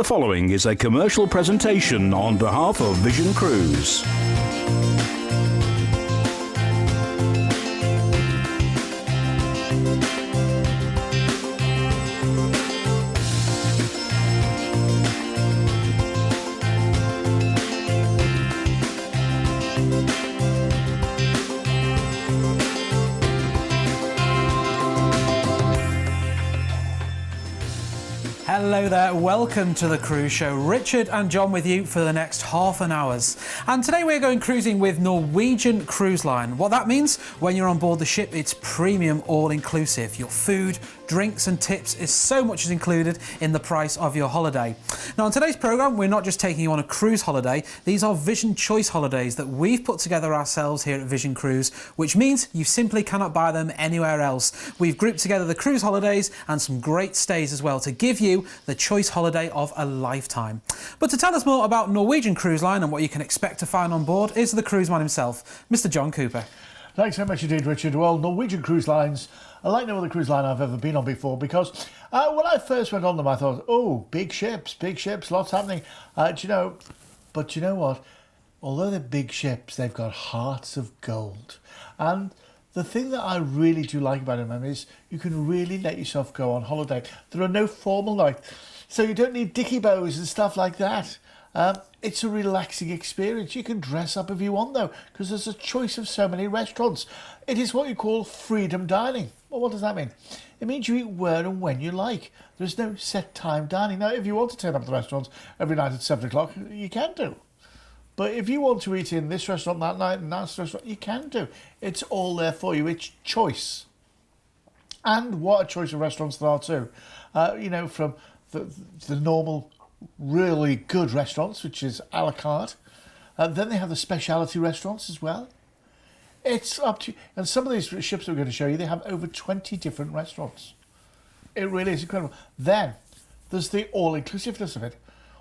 The following is a commercial presentation on behalf of Vision Cruise. Hello there, welcome to the Cruise Show. Richard and John with you for the next half an hour. And today we're going cruising with Norwegian Cruise Line. What that means, when you're on board the ship, it's premium all-inclusive. Your food, drinks and tips is so much is included in the price of your holiday. Now on today's programme, we're not just taking you on a cruise holiday, these are Vision Choice holidays that we've put together ourselves here at Vision Cruise, which means you simply cannot buy them anywhere else. We've grouped together the cruise holidays and some great stays as well to give you the choice holiday of a lifetime. But to tell us more about Norwegian Cruise Line and what you can expect to find on board is the cruise man himself, Mr. John Cooper. Thanks very much indeed, Richard. Well, Norwegian Cruise Lines are like no other cruise line I've ever been on before, because when I first went on them, I thought, oh, big ships, lots happening. But you know what? Although they're big ships, they've got hearts of gold. And the thing that I really do like about them is you can really let yourself go on holiday. There are no formal nights, so you don't need dicky bows and stuff like that. It's a relaxing experience. You can dress up if you want, though, because there's a choice of so many restaurants. It is what you call freedom dining. Well, what does that mean? It means you eat where and when you like. There's no set time dining. Now, if you want to turn up at the restaurants every night at 7 o'clock, you can do. But if you want to eat in this restaurant that night and that restaurant, you can do. It's all there for you. It's choice. And what a choice of restaurants there are too. From the normal, really good restaurants, which is a la carte. Then they have the specialty restaurants as well. It's up to you. And some of these ships that we're going to show you, they have over 20 different restaurants. It really is incredible. Then there's the all-inclusiveness of it.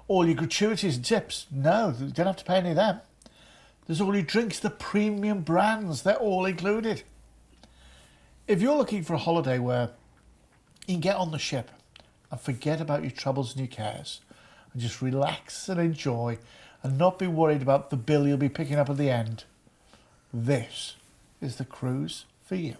All your gratuities and tips, no, you don't have to pay any of them. There's all your drinks, the premium brands, they're all included. If you're looking for a holiday where you can get on the ship and forget about your troubles and your cares and just relax and enjoy and not be worried about the bill you'll be picking up at the end, this is the cruise for you.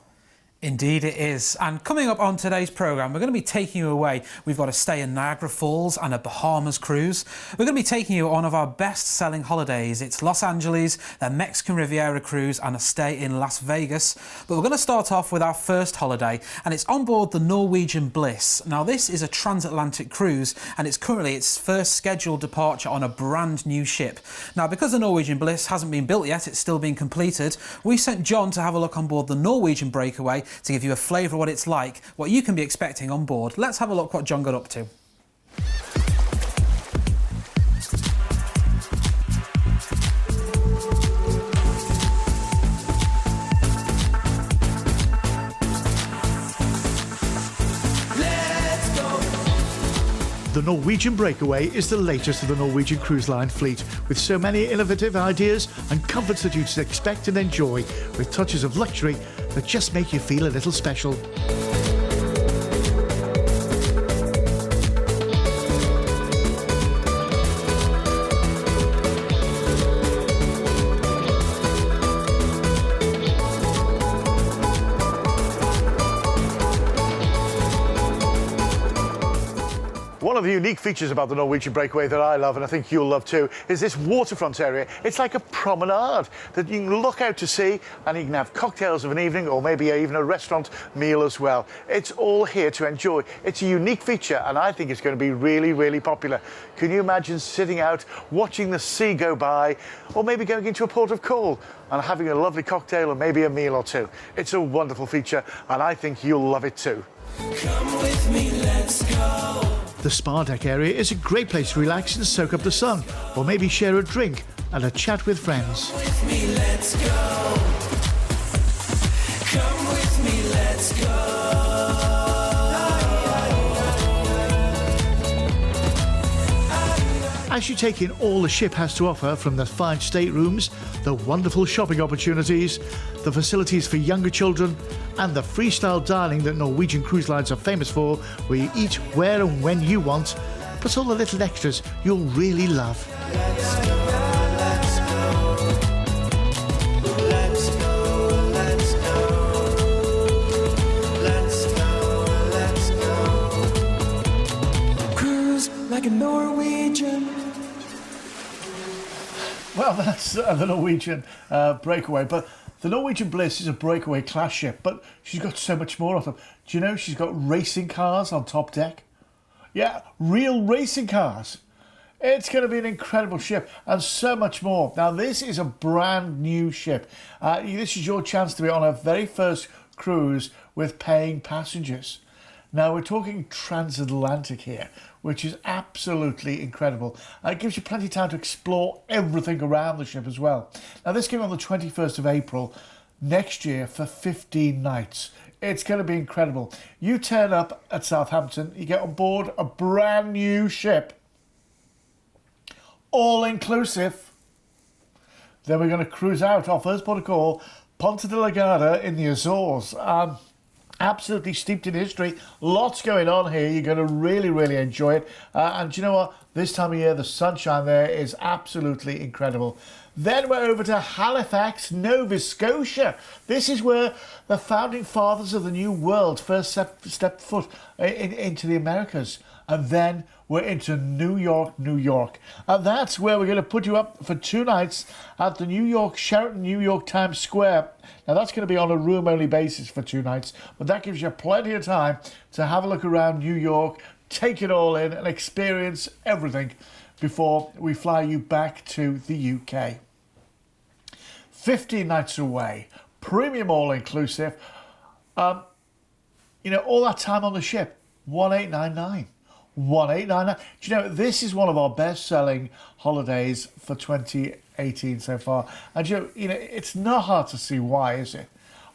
Indeed it is. And coming up on today's programme, we're going to be taking you away. We've got a stay in Niagara Falls and a Bahamas cruise. We're going to be taking you on one of our best-selling holidays. It's Los Angeles, the Mexican Riviera cruise and a stay in Las Vegas. But we're going to start off with our first holiday, and it's on board the Norwegian Bliss. Now this is a transatlantic cruise, and it's currently its first scheduled departure on a brand new ship. Now because the Norwegian Bliss hasn't been built yet, it's still being completed, we sent John to have a look on board the Norwegian Breakaway to give you a flavour of what it's like, what you can be expecting on board. Let's have a look what John got up to. The Norwegian Breakaway is the latest of the Norwegian Cruise Line fleet, with so many innovative ideas and comforts that you'd expect and enjoy, with touches of luxury that just make you feel a little special. One of the unique features about the Norwegian Breakaway that I love, and I think you'll love too, is this waterfront area. It's like a promenade that you can look out to sea, and you can have cocktails of an evening, or maybe even a restaurant meal as well. It's all here to enjoy. It's a unique feature, and I think it's going to be really, really popular. Can you imagine sitting out, watching the sea go by, or maybe going into a port of call and having a lovely cocktail or maybe a meal or two? It's a wonderful feature, and I think you'll love it too. Come with me, let's go. The spa deck area is a great place to relax and soak up the sun, or maybe share a drink and a chat with friends. Come with me, let's go. Come with me, let's go. As you take in all the ship has to offer, from the fine staterooms, the wonderful shopping opportunities, the facilities for younger children, and the freestyle dining that Norwegian Cruise Lines are famous for, where you eat where and when you want, plus all the little extras you'll really love. Cruise like a Norwegian. Well, that's the Norwegian breakaway, but the Norwegian Bliss is a breakaway class ship, but she's got so much more of them. Do you know she's got racing cars on top deck? Yeah, real racing cars. It's going to be an incredible ship and so much more. Now, this is a brand new ship. This is your chance to be on a very first cruise with paying passengers. Now, we're talking transatlantic here, which is absolutely incredible. It gives you plenty of time to explore everything around the ship as well. Now, this came on the 21st of April next year for 15 nights. It's going to be incredible. You turn up at Southampton, you get on board a brand new ship, all inclusive. Then we're going to cruise out. Our first port of call, Ponta Delgada in the Azores. Absolutely steeped in history. Lots going on here. You're going to really, really enjoy it. And do you know what? This time of year, the sunshine there is absolutely incredible. Then we're over to Halifax, Nova Scotia. This is where the founding fathers of the New World first stepped foot into the Americas. And then we're into New York, New York. And that's where we're going to put you up for 2 nights at the Sheraton New York Times Square. Now, that's going to be on a room-only basis for 2 nights, but that gives you plenty of time to have a look around New York, take it all in and experience everything before we fly you back to the UK. 15 nights away, premium all-inclusive. All that time on the ship, 1899. 1899. Do you know, this is one of our best-selling holidays for 2018 so far. And it's not hard to see why, is it?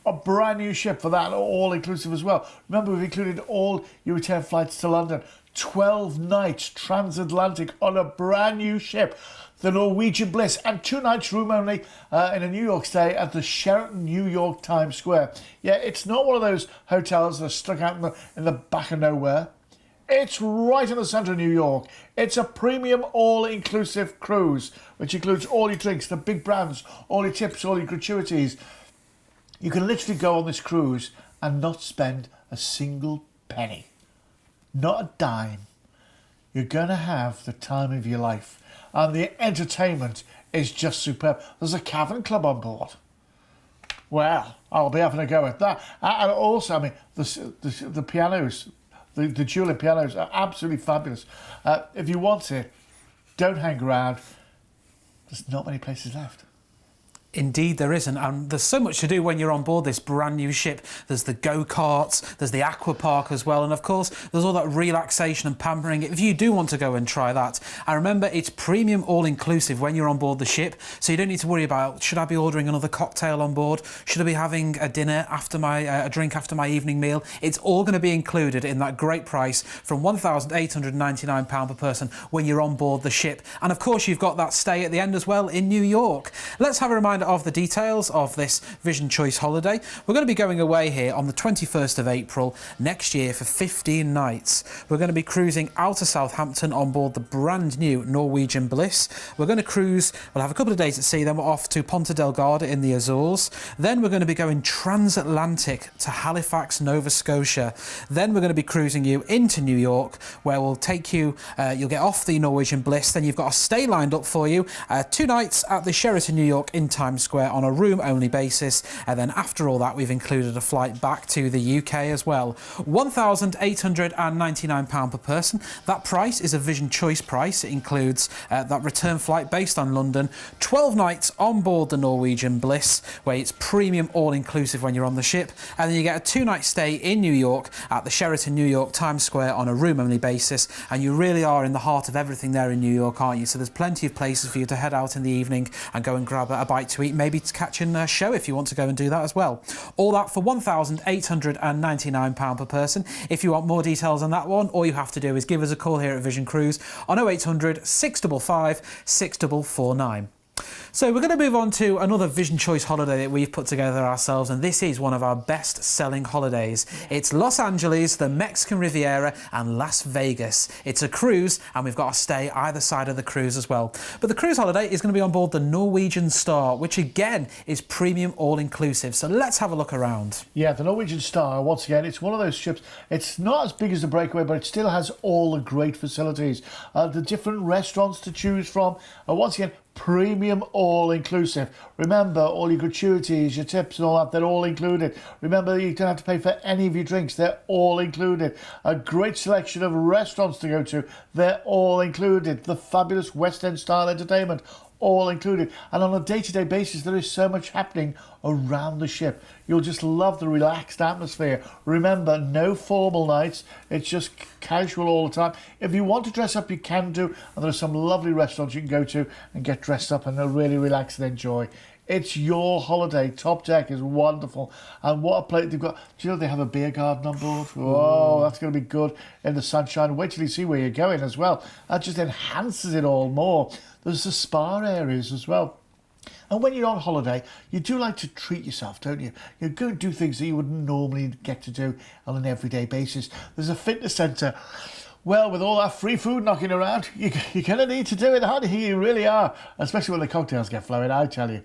A brand new ship for that, all-inclusive as well. Remember, we've included all your return flights to London. 12 nights transatlantic on a brand new ship, the Norwegian Bliss, and 2 nights room only in a New York stay at the Sheraton New York Times Square. Yeah, it's not one of those hotels that are stuck out in the back of nowhere. It's right in the centre of New York. It's a premium all-inclusive cruise, which includes all your drinks, the big brands, all your tips, all your gratuities. You can literally go on this cruise and not spend a single penny. Not a dime. You're going to have the time of your life. And the entertainment is just superb. There's a cavern club on board. Well, I'll be having a go at that. And also, I mean, the pianos... The Julian pianos are absolutely fabulous. If you want it, don't hang around. There's not many places left. Indeed there isn't, and there's so much to do when you're on board this brand new ship. There's the go-karts, there's the aqua park as well, and of course there's all that relaxation and pampering if you do want to go and try that. And remember, it's premium all-inclusive when you're on board the ship, so you don't need to worry about, should I be ordering another cocktail on board? Should I be having a dinner after a drink after my evening meal? It's all going to be included in that great price from £1,899 per person when you're on board the ship. And of course you've got that stay at the end as well in New York. Let's have a reminder of the details of this Vision Choice holiday. We're going to be going away here on the 21st of April next year for 15 nights. We're going to be cruising out of Southampton on board the brand new Norwegian Bliss. We're going to cruise, we'll have a couple of days at sea, then we're off to Ponta Delgada in the Azores. Then we're going to be going transatlantic to Halifax, Nova Scotia. Then we're going to be cruising you into New York, where we'll take you, you'll get off the Norwegian Bliss, then you've got a stay lined up for you, 2 nights at the Sheraton New York in Times Square on a room-only basis, and then after all that we've included a flight back to the UK as well. £1,899 per person. That price is a Vision Choice price. It includes that return flight based on London, 12 nights on board the Norwegian Bliss, where it's premium all-inclusive when you're on the ship, and then you get a 2-night stay in New York at the Sheraton New York Times Square on a room-only basis, and you really are in the heart of everything there in New York, aren't you? So there's plenty of places for you to head out in the evening and go and grab a bite to eat, maybe to catch a show if you want to go and do that as well. All that for £1,899 per person. If you want more details on that one, all you have to do is give us a call here at Vision Cruise on 0800 655 6449. So we're going to move on to another Vision Choice holiday that we've put together ourselves, and this is one of our best-selling holidays. It's Los Angeles, the Mexican Riviera and Las Vegas. It's a cruise, and we've got to stay either side of the cruise as well. But the cruise holiday is going to be on board the Norwegian Star, which again is premium all-inclusive. So let's have a look around. Yeah, the Norwegian Star, once again, it's one of those ships. It's not as big as the Breakaway, but it still has all the great facilities. The different restaurants to choose from. Once again, premium all-inclusive. Remember, all your gratuities, your tips and all that, they're all included. Remember, you don't have to pay for any of your drinks. They're all included. A great selection of restaurants to go to. They're all included. The fabulous West End style entertainment, all included. And on a day-to-day basis, there is so much happening around the ship. You'll just love the relaxed atmosphere. Remember, no formal nights. It's just casual all the time. If you want to dress up, you can do. And there are some lovely restaurants you can go to and get dressed up and really relax and enjoy. It's your holiday. Top Deck is wonderful. And what a place they've got. Do you know they have a beer garden on board? Oh, that's going to be good in the sunshine. Wait till you see where you're going as well. That just enhances it all more. There's the spa areas as well. And when you're on holiday, you do like to treat yourself, don't you? You go and do things that you wouldn't normally get to do on an everyday basis. There's a fitness centre. Well, with all that free food knocking around, you're going to need to do it, aren't you? You really are, especially when the cocktails get flowing, I tell you.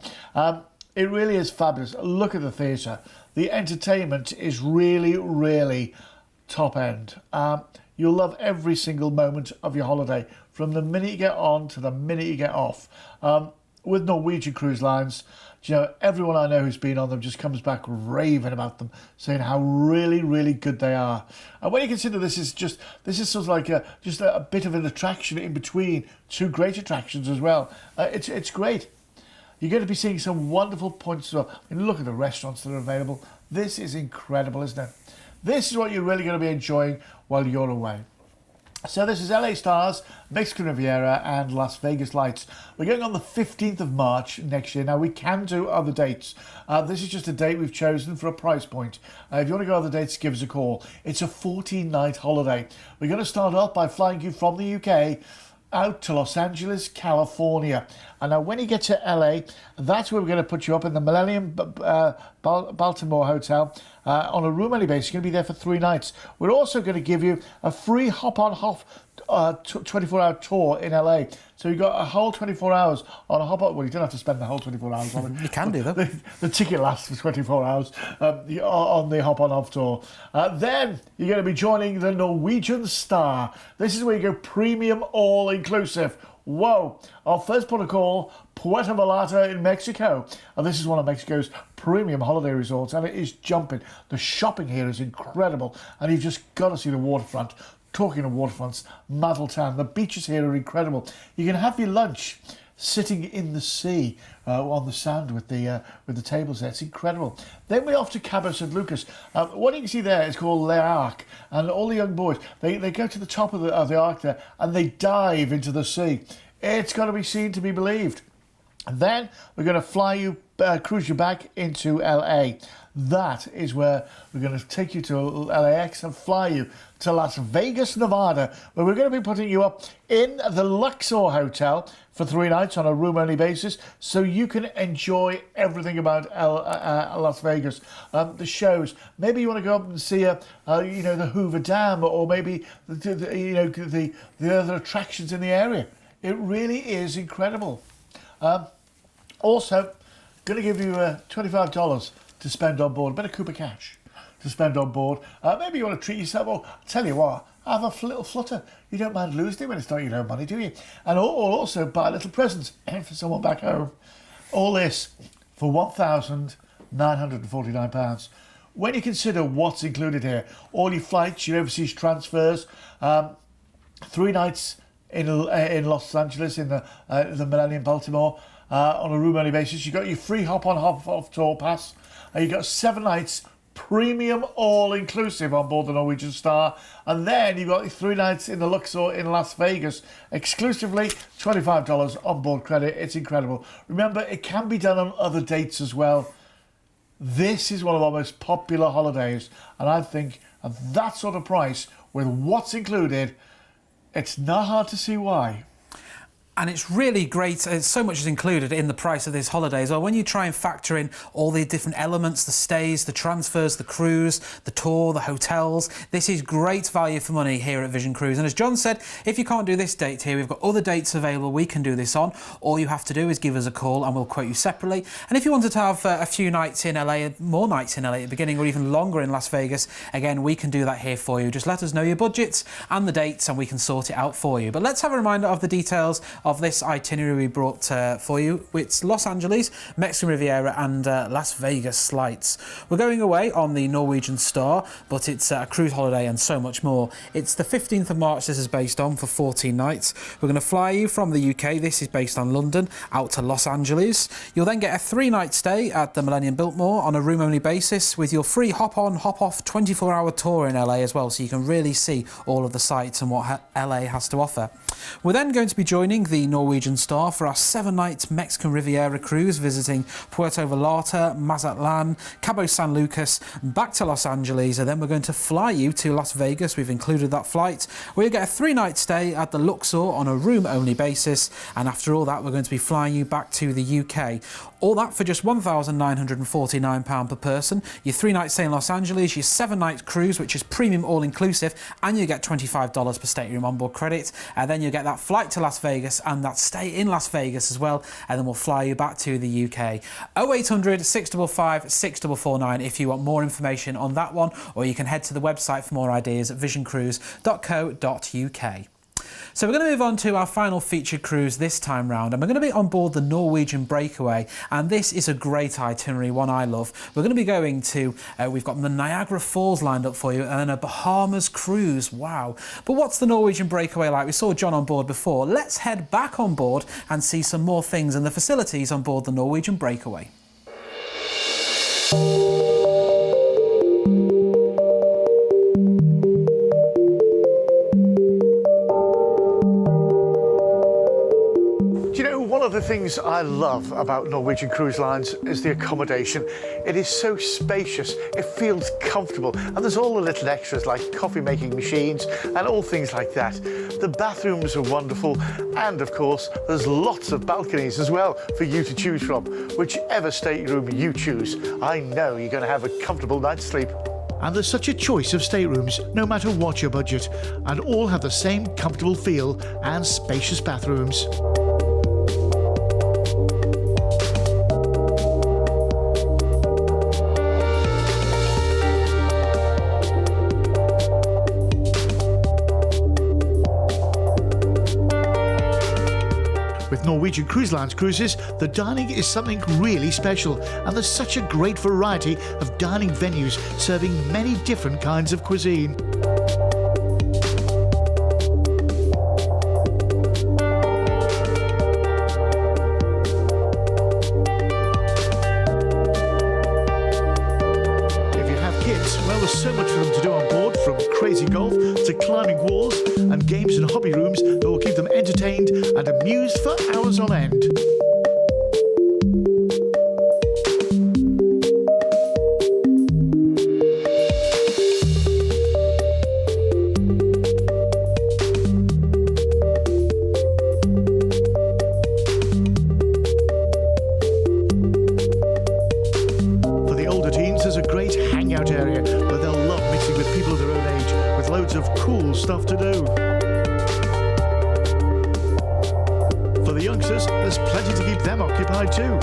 It really is fabulous. Look at the theatre. The entertainment is really, really top end. You'll love every single moment of your holiday, from the minute you get on to the minute you get off. With Norwegian Cruise Lines, you know, everyone I know who's been on them just comes back raving about them, saying how really, really good they are. And when you consider this is sort of like just a bit of an attraction in between two great attractions as well. It's great. You're going to be seeing some wonderful points as well. I mean, look at the restaurants that are available. This is incredible, isn't it? This is what you're really going to be enjoying while you're away. So this is LA Stars, Mexican Riviera and Las Vegas Lights. We're going on the 15th of March next year. Now, we can do other dates. This is just a date we've chosen for a price point. If you want to go other dates, give us a call. It's a 14-night holiday. We're going to start off by flying you from the UK out to Los Angeles, California. And now when you get to LA, that's where we're going to put you up in the Millennium Baltimore Hotel on a room-only basis. You're going to be there for 3 nights. We're also going to give you a free hop-on-hop 24-hour tour in LA. So you've got a whole 24 hours on a hop-on. Well, you don't have to spend the whole 24 hours on it. You can do, though. The ticket lasts for 24 hours on the hop-on-hop tour. Then you're going to be joining the Norwegian Star. This is where you go premium all-inclusive. Whoa! Our first port of call, Puerto Vallarta in Mexico. And this is one of Mexico's premium holiday resorts, and it is jumping. The shopping here is incredible, and you've just got to see the waterfront. Talking of waterfronts, Madeltown, the beaches here are incredible. You can have your lunch sitting in the sea on the sand with the tables there. It's incredible. Then we're off to Cabo San Lucas. What you can see there is called Le Arc, and all the young boys, they go to the top of the arc there and they dive into the sea. It's got to be seen to be believed. And then we're going to fly you, cruise you back into LA. That is where we're going to take you to LAX and fly you to Las Vegas, Nevada, where we're going to be putting you up in the Luxor Hotel for 3 nights on a room-only basis, so you can enjoy everything about Las Vegas. The shows. Maybe you want to go up and see, the Hoover Dam, or maybe the other attractions in the area. It really is incredible. Also, going to give you $25 to spend on board, a bit of Cooper cash to spend on board. Maybe you want to treat yourself. Or tell you what, have a little flutter. You don't mind losing it when it's not your own money, do you? And also buy little presents for someone back home. All this for £1,949. When you consider what's included here, all your flights, your overseas transfers, 3 nights in Los Angeles in the Millennium Baltimore on a room-only basis. You got your free hop-on, hop-off tour pass. You got 7 nights premium all-inclusive on board the Norwegian Star. And then you've got 3 nights in the Luxor in Las Vegas, exclusively $25 on board credit. It's incredible. Remember, it can be done on other dates as well. This is one of our most popular holidays, and I think at that sort of price, with what's included, it's not hard to see why. And it's really great. So much is included in the price of this holiday as well. When you try and factor in all the different elements, the stays, the transfers, the cruise, the tour, the hotels, this is great value for money here at Vision Cruise. And as John said, if you can't do this date here, we've got other dates available we can do this on. All you have to do is give us a call and we'll quote you separately. And if you wanted to have a few nights in LA, more nights in LA at the beginning, or even longer in Las Vegas, again, we can do that here for you. Just let us know your budgets and the dates and we can sort it out for you. But let's have a reminder of the details of this itinerary we brought for you. It's Los Angeles, Mexican Riviera and Las Vegas flights. We're going away on the Norwegian Star, but it's a cruise holiday and so much more. It's the 15th of March this is based on for 14 nights. We're going to fly you from the UK, this is based on London, out to Los Angeles. You'll then get a 3-night stay at the Millennium Biltmore on a room-only basis with your free hop-on, hop-off 24-hour tour in LA as well, so you can really see all of the sights and what LA has to offer. We're then going to be joining the Norwegian Star for our 7-night Mexican Riviera cruise, visiting Puerto Vallarta, Mazatlan, Cabo San Lucas, back to Los Angeles, and then we're going to fly you to Las Vegas. We've included that flight. We'll get a 3-night stay at the Luxor on a room-only basis, and after all that, we're going to be flying you back to the UK. All that for just £1,949 per person. Your 3-night stay in Los Angeles, your 7-night cruise, which is premium all-inclusive, and you get $25 per stateroom onboard credit. And then you get that flight to Las Vegas and that stay in Las Vegas as well, and then we'll fly you back to the UK. 0800 655 6449 if you want more information on that one, or you can head to the website for more ideas at visioncruise.co.uk. So we're going to move on to our final featured cruise this time round, and we're going to be on board the Norwegian Breakaway, and this is a great itinerary, one I love. We're going to be going to, we've got the Niagara Falls lined up for you, and then a Bahamas cruise, wow. But what's the Norwegian Breakaway like? We saw John on board before. Let's head back on board and see some more things and the facilities on board the Norwegian Breakaway. One of the things I love about Norwegian Cruise Lines is the accommodation. It is so spacious, it feels comfortable, and there's all the little extras like coffee making machines and all things like that. The bathrooms are wonderful, and of course there's lots of balconies as well for you to choose from. Whichever stateroom you choose, I know you're going to have a comfortable night's sleep. And there's such a choice of staterooms, no matter what your budget, and all have the same comfortable feel and spacious bathrooms. With Norwegian Cruise Lines cruises, the dining is something really special, and there's such a great variety of dining venues serving many different kinds of cuisine. Well, there's so much for them to do on board, from crazy golf to climbing walls and games and hobby rooms that will keep them entertained and amused for hours on end. For the older teens, there's a great hangout area where they'll love mixing with people of their own age, with loads of cool stuff to do. For the youngsters, there's plenty to keep them occupied too.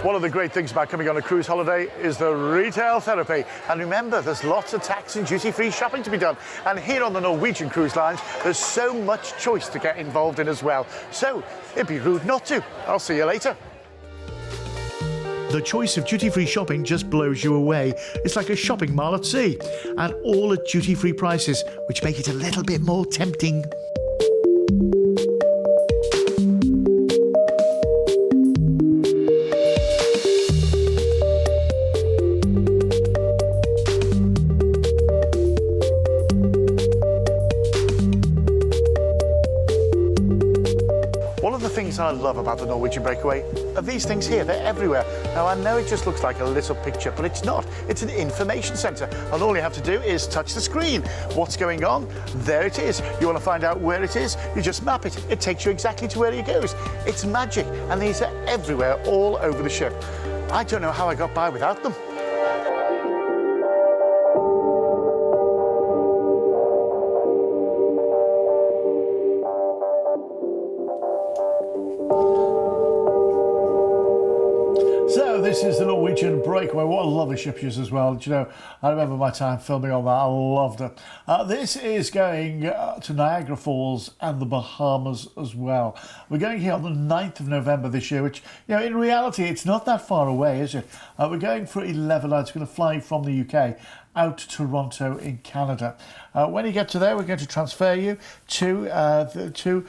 One of the great things about coming on a cruise holiday is the retail therapy. And remember, there's lots of tax and duty-free shopping to be done. And here on the Norwegian Cruise Lines, there's so much choice to get involved in as well. So it'd be rude not to. I'll see you later. The choice of duty-free shopping just blows you away. It's like a shopping mall at sea, and all at duty-free prices, which make it a little bit more tempting. One of the things I love about the Norwegian Breakaway are these things here. They're everywhere. Now, I know it just looks like a little picture, but it's not. It's an information centre, and all you have to do is touch the screen. What's going on? There it is. You want to find out where it is? You just map it. It takes you exactly to where it goes. It's magic, and these are everywhere, all over the ship. I don't know how I got by without them. So this is the Norwegian Breakaway. What a lovely ship she is as well. Do you know, I remember my time filming on that. I loved it. This is going to Niagara Falls and the Bahamas as well. We're going here on the 9th of November this year, which, you know, in reality, it's not that far away, is it? We're going for 11 nights. We're going to fly from the UK out to Toronto in Canada. When you get to there, we're going to transfer you to the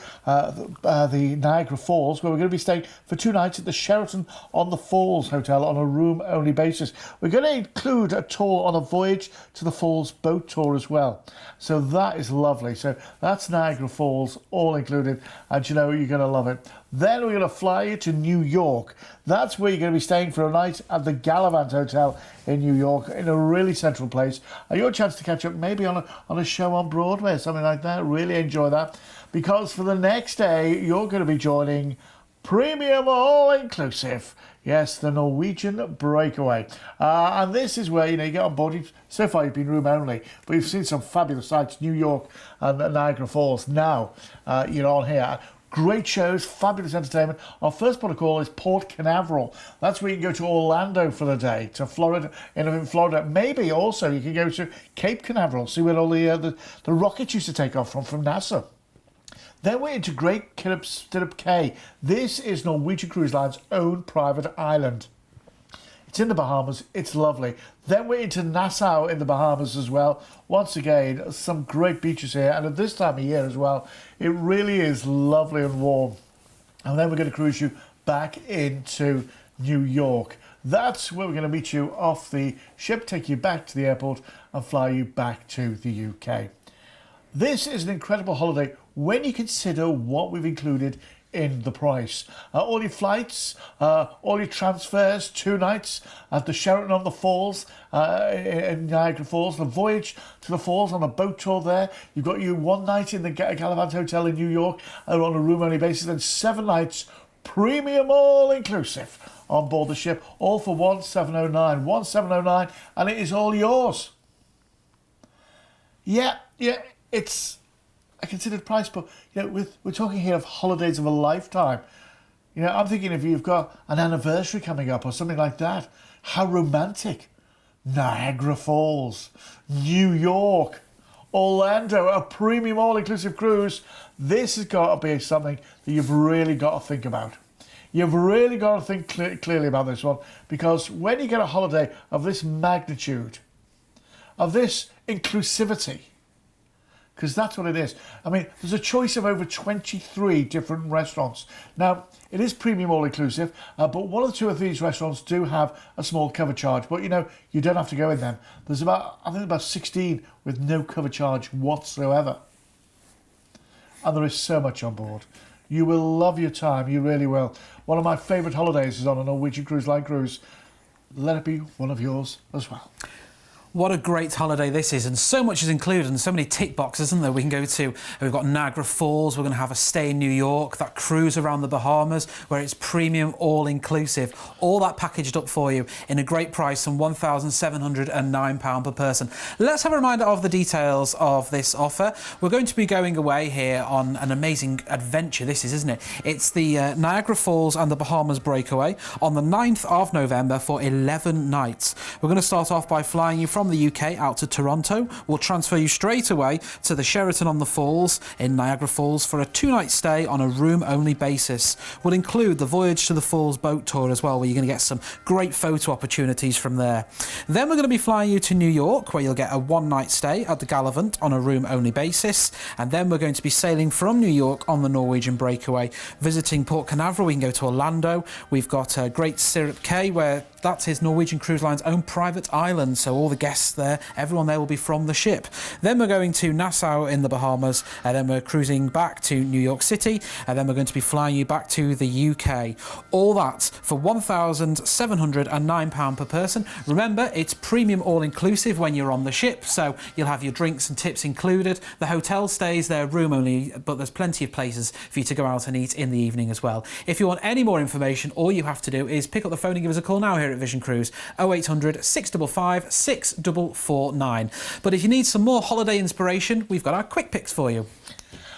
Niagara Falls, where we're going to be staying for 2 nights at the Sheraton on the Falls Hotel on a room-only basis. We're going to include a tour on a voyage to the Falls boat tour as well. So that is lovely. So that's Niagara Falls, all included, and you know, you're going to love it. Then we're going to fly you to New York. That's where you're going to be staying for a night at the Gallivant Hotel in New York, in a really central place. Your chance to catch up maybe on a show on Broadway or something like that. Really enjoy that, because for the next day you're going to be joining Premium All-Inclusive. Yes, the Norwegian Breakaway. And this is where, you know, you get on board. So far you've been room only, but you've seen some fabulous sights, New York and Niagara Falls. Now you're on here. Great shows, fabulous entertainment. Our first port of call is Port Canaveral. That's where you can go to Orlando for the day, to Florida, in Florida. Maybe also you can go to Cape Canaveral, see where all the rockets used to take off from NASA. Then we're into Great Stirrup Cay. This is Norwegian Cruise Lines' own private island. It's in the Bahamas. It's lovely. Then we're into Nassau in the Bahamas as well. Once again, some great beaches here. And at this time of year as well, it really is lovely and warm. And then we're going to cruise you back into New York. That's where we're going to meet you off the ship, take you back to the airport and fly you back to the UK. This is an incredible holiday when you consider what we've included in the price. All your flights, all your transfers, 2 nights at the Sheraton on the Falls in Niagara Falls, the voyage to the Falls on a boat tour there. You've got you 1 night in the Gallivant Hotel in New York on a room-only basis, and 7 nights premium all-inclusive on board the ship, all for 1,709. 1,709, and it is all yours. Yeah, it's a considered price, but you know, we're talking here of holidays of a lifetime. You know, I'm thinking if you've got an anniversary coming up or something like that, how romantic. Niagara Falls, New York, Orlando, a premium all-inclusive cruise. This has got to be something that you've really got to think about. You've really got to think clearly about this one, because when you get a holiday of this magnitude, of this inclusivity, because that's what it is. I mean, there's a choice of over 23 different restaurants. Now, it is premium all-inclusive, but 1 or 2 of these restaurants do have a small cover charge. But, you know, you don't have to go in them. There's I think about 16 with no cover charge whatsoever. And there is so much on board. You will love your time, you really will. One of my favourite holidays is on a Norwegian Cruise Line cruise. Let it be one of yours as well. What a great holiday this is, and so much is included, and so many tick boxes, isn't there, we can go to. We've got Niagara Falls, we're going to have a stay in New York, that cruise around the Bahamas, where it's premium all-inclusive. All that packaged up for you in a great price, from £1,709 per person. Let's have a reminder of the details of this offer. We're going to be going away here on an amazing adventure, this is, isn't it? It's the Niagara Falls and the Bahamas Breakaway on the 9th of November for 11 nights. We're going to start off by flying you from the UK out to Toronto. We'll transfer you straight away to the Sheraton on the Falls in Niagara Falls for a 2-night stay on a room-only basis. We'll include the voyage to the Falls boat tour as well, where you're going to get some great photo opportunities from there. Then we're going to be flying you to New York, where you'll get a 1-night stay at the Gallivant on a room-only basis. And then we're going to be sailing from New York on the Norwegian Breakaway, visiting Port Canaveral. We can go to Orlando. We've got Great Stirrup Cay, where that is Norwegian Cruise Line's own private island, so all the guests guests there. Everyone there will be from the ship. Then we're going to Nassau in the Bahamas, and then we're cruising back to New York City, and then we're going to be flying you back to the UK. All that for £1,709 per person. Remember, it's premium all-inclusive when you're on the ship, so you'll have your drinks and tips included. The hotel stays there room only, but there's plenty of places for you to go out and eat in the evening as well. If you want any more information, all you have to do is pick up the phone and give us a call now here at Vision Cruise, 0800 655 6449. But if you need some more holiday inspiration, we've got our quick picks for you.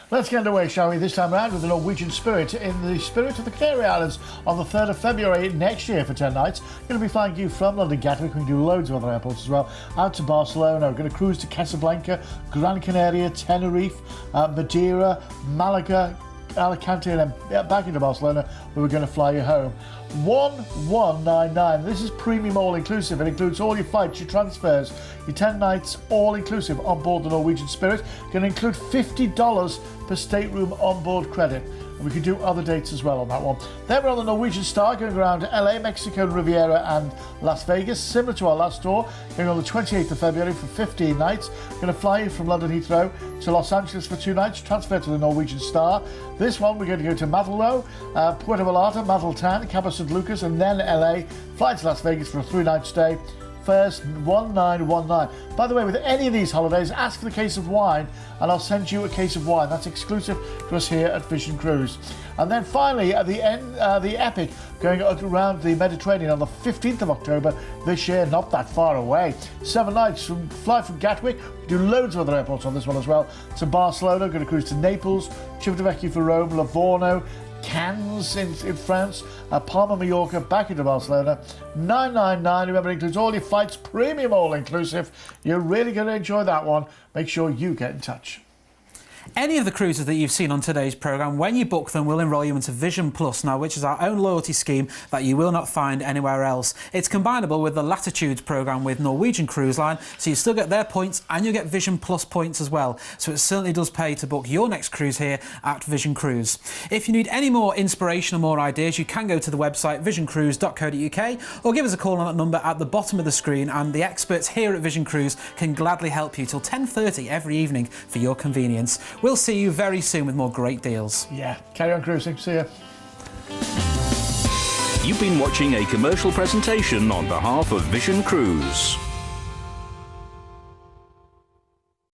Let's get underway, shall we, this time around with the Norwegian Spirit in the Spirit of the Canary Islands on the 3rd of February next year for 10 nights. Going to be flying you from London Gatwick. We can do loads of other airports as well. Out to Barcelona. We're going to cruise to Casablanca, Gran Canaria, Tenerife, Madeira, Malaga, Alicante, and then back into Barcelona, where we're going to fly you home. 1199. This is premium all-inclusive. It includes all your flights, your transfers, your 10 nights all-inclusive on board the Norwegian Spirit. Going to include $50 per stateroom on-board credit. And we can do other dates as well on that one. Then we're on the Norwegian Star, going around LA, Mexico, Riviera and Las Vegas, similar to our last tour, going on the 28th of February for 15 nights. Going to fly you from London Heathrow to Los Angeles for 2 nights, transfer to the Norwegian Star. This one we're going to go to Madello, Puerto Vallarta, Madeltan, Cabo San Lucas and then LA, fly to Las Vegas for a 3-night stay. First 1919. By the way, with any of these holidays, ask for the case of wine and I'll send you a case of wine. That's exclusive to us here at Vision Cruise. And then finally, at the end, the Epic going around the Mediterranean on the 15th of October this year, not that far away. 7 nights, fly from Gatwick, do loads of other airports on this one as well, to Barcelona, going to cruise to Naples, Civitavecchia for Rome, Livorno, Cannes in France, Palma, Mallorca, back into Barcelona. 999. Remember, it includes all your flights, premium all-inclusive. You're really going to enjoy that one. Make sure you get in touch. Any of the cruises that you've seen on today's programme, when you book them, we'll enrol you into Vision Plus now, which is our own loyalty scheme that you will not find anywhere else. It's combinable with the Latitudes programme with Norwegian Cruise Line, so you still get their points and you get Vision Plus points as well. So it certainly does pay to book your next cruise here at Vision Cruise. If you need any more inspiration or more ideas, you can go to the website visioncruise.co.uk or give us a call on that number at the bottom of the screen, and the experts here at Vision Cruise can gladly help you till 10:30 every evening for your convenience. We'll see you very soon with more great deals. Yeah, carry on cruising. See ya. You've been watching a commercial presentation on behalf of Vision Cruise.